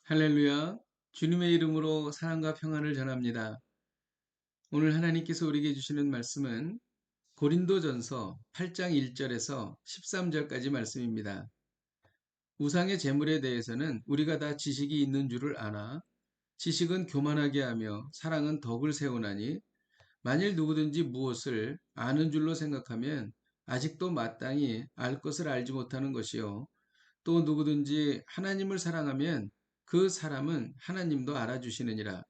할렐루야. 주님의 이름으로 사랑과 평안을 전합니다. 오늘 하나님께서 우리에게 주시는 말씀은 고린도전서 8장 1절에서 13절까지 말씀입니다. 우상의 제물에 대해서는 우리가 다 지식이 있는 줄을 아나 지식은 교만하게 하며 사랑은 덕을 세우나니 만일 누구든지 무엇을 아는 줄로 생각하면 아직도 마땅히 알 것을 알지 못하는 것이요. 또 누구든지 하나님을 사랑하면 그 사람은 하나님도 알아주시느니라.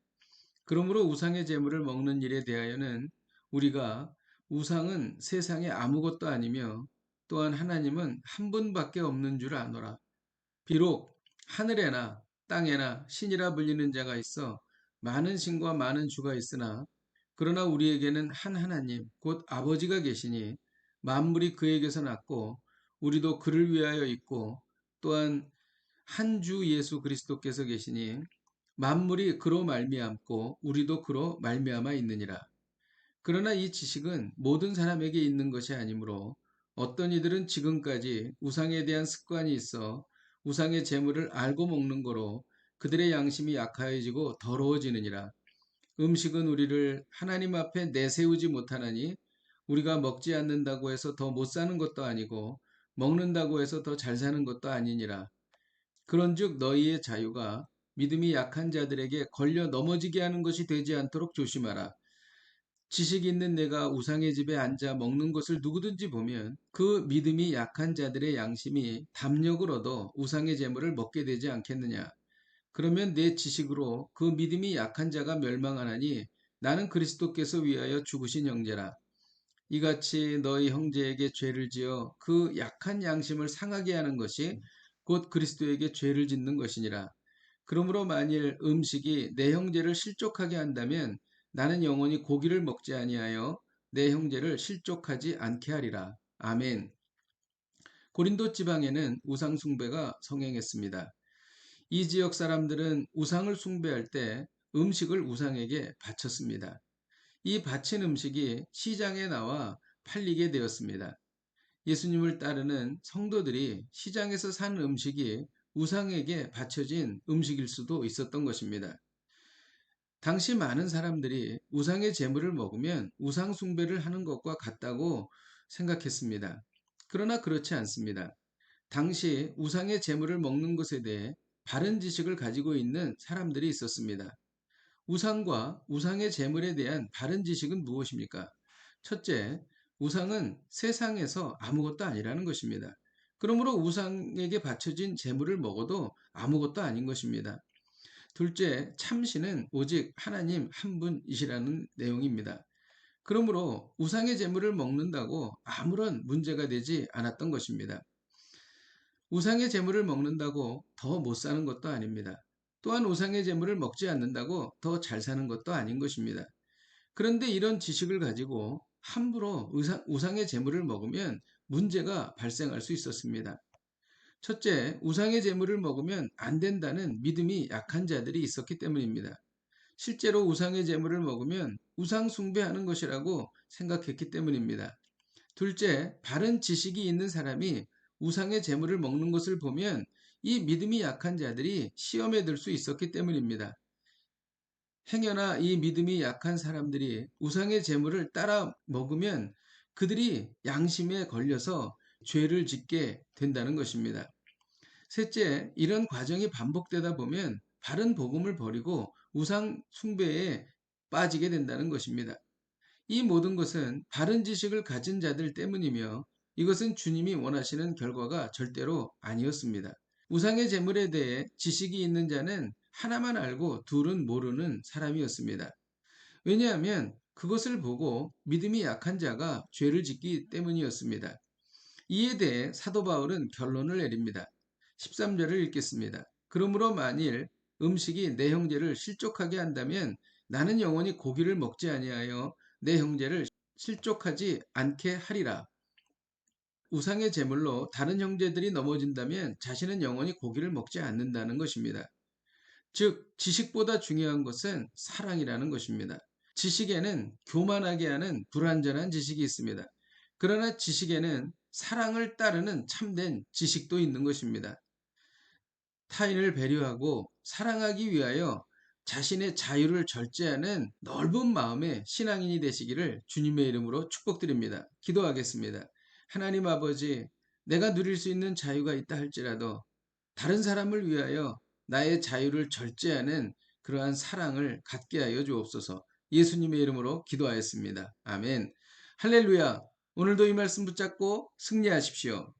그러므로 우상의 제물을 먹는 일에 대하여는 우리가 우상은 세상에 아무것도 아니며 또한 하나님은 한 분밖에 없는 줄 아노라. 비록 하늘에나 땅에나 신이라 불리는 자가 있어 많은 신과 많은 주가 있으나 그러나 우리에게는 한 하나님 곧 아버지가 계시니 만물이 그에게서 났고 우리도 그를 위하여 있고 또한 한 주 예수 그리스도께서 계시니 만물이 그로 말미암고 우리도 그로 말미암아 있느니라. 그러나 이 지식은 모든 사람에게 있는 것이 아니므로 어떤 이들은 지금까지 우상에 대한 습관이 있어 우상의 재물을 알고 먹는 거로 그들의 양심이 약하여지고 더러워지느니라. 음식은 우리를 하나님 앞에 내세우지 못하나니 우리가 먹지 않는다고 해서 더 못 사는 것도 아니고 먹는다고 해서 더 잘 사는 것도 아니니라. 그런즉 너희의 자유가 믿음이 약한 자들에게 걸려 넘어지게 하는 것이 되지 않도록 조심하라. 지식 있는 내가 우상의 집에 앉아 먹는 것을 누구든지 보면 그 믿음이 약한 자들의 양심이 담력을 얻어 우상의 재물을 먹게 되지 않겠느냐. 그러면 내 지식으로 그 믿음이 약한 자가 멸망하나니 나는 그리스도께서 위하여 죽으신 형제라. 이같이 너희 형제에게 죄를 지어 그 약한 양심을 상하게 하는 것이 곧 그리스도에게 죄를 짓는 것이니라. 그러므로 만일 음식이 내 형제를 실족하게 한다면 나는 영원히 고기를 먹지 아니하여 내 형제를 실족하지 않게 하리라. 아멘. 고린도 지방에는 우상 숭배가 성행했습니다. 이 지역 사람들은 우상을 숭배할 때 음식을 우상에게 바쳤습니다. 이 바친 음식이 시장에 나와 팔리게 되었습니다. 예수님을 따르는 성도들이 시장에서 산 음식이 우상에게 바쳐진 음식일 수도 있었던 것입니다. 당시 많은 사람들이 우상의 제물을 먹으면 우상 숭배를 하는 것과 같다고 생각했습니다. 그러나 그렇지 않습니다. 당시 우상의 제물을 먹는 것에 대해 바른 지식을 가지고 있는 사람들이 있었습니다. 우상과 우상의 제물에 대한 바른 지식은 무엇입니까? 첫째, 우상은 세상에서 아무것도 아니라는 것입니다. 그러므로 우상에게 바쳐진 제물을 먹어도 아무것도 아닌 것입니다. 둘째, 참신은 오직 하나님 한 분이시라는 내용입니다. 그러므로 우상의 제물을 먹는다고 아무런 문제가 되지 않았던 것입니다. 우상의 제물을 먹는다고 더 못 사는 것도 아닙니다. 또한 우상의 제물을 먹지 않는다고 더 잘 사는 것도 아닌 것입니다. 그런데 이런 지식을 가지고 함부로 우상의 제물을 먹으면 문제가 발생할 수 있었습니다. 첫째, 우상의 제물을 먹으면 안 된다는 믿음이 약한 자들이 있었기 때문입니다. 실제로 우상의 제물을 먹으면 우상 숭배하는 것이라고 생각했기 때문입니다. 둘째, 바른 지식이 있는 사람이 우상의 제물을 먹는 것을 보면 이 믿음이 약한 자들이 시험에 들 수 있었기 때문입니다. 행여나 이 믿음이 약한 사람들이 우상의 제물을 따라 먹으면 그들이 양심에 걸려서 죄를 짓게 된다는 것입니다. 셋째, 이런 과정이 반복되다 보면 바른 복음을 버리고 우상 숭배에 빠지게 된다는 것입니다. 이 모든 것은 바른 지식을 가진 자들 때문이며 이것은 주님이 원하시는 결과가 절대로 아니었습니다. 우상의 제물에 대해 지식이 있는 자는 하나만 알고 둘은 모르는 사람이었습니다. 왜냐하면 그것을 보고 믿음이 약한 자가 죄를 짓기 때문이었습니다. 이에 대해 사도 바울은 결론을 내립니다. 13절을 읽겠습니다. 그러므로 만일 음식이 내 형제를 실족하게 한다면 나는 영원히 고기를 먹지 아니하여 내 형제를 실족하지 않게 하리라. 우상의 제물로 다른 형제들이 넘어진다면 자신은 영원히 고기를 먹지 않는다는 것입니다. 즉, 지식보다 중요한 것은 사랑이라는 것입니다. 지식에는 교만하게 하는 불완전한 지식이 있습니다. 그러나 지식에는 사랑을 따르는 참된 지식도 있는 것입니다. 타인을 배려하고 사랑하기 위하여 자신의 자유를 절제하는 넓은 마음의 신앙인이 되시기를 주님의 이름으로 축복드립니다. 기도하겠습니다. 하나님 아버지, 내가 누릴 수 있는 자유가 있다 할지라도 다른 사람을 위하여 나의 자유를 절제하는 그러한 사랑을 갖게 하여 주옵소서. 예수님의 이름으로 기도하였습니다. 아멘. 할렐루야. 오늘도 이 말씀 붙잡고 승리하십시오.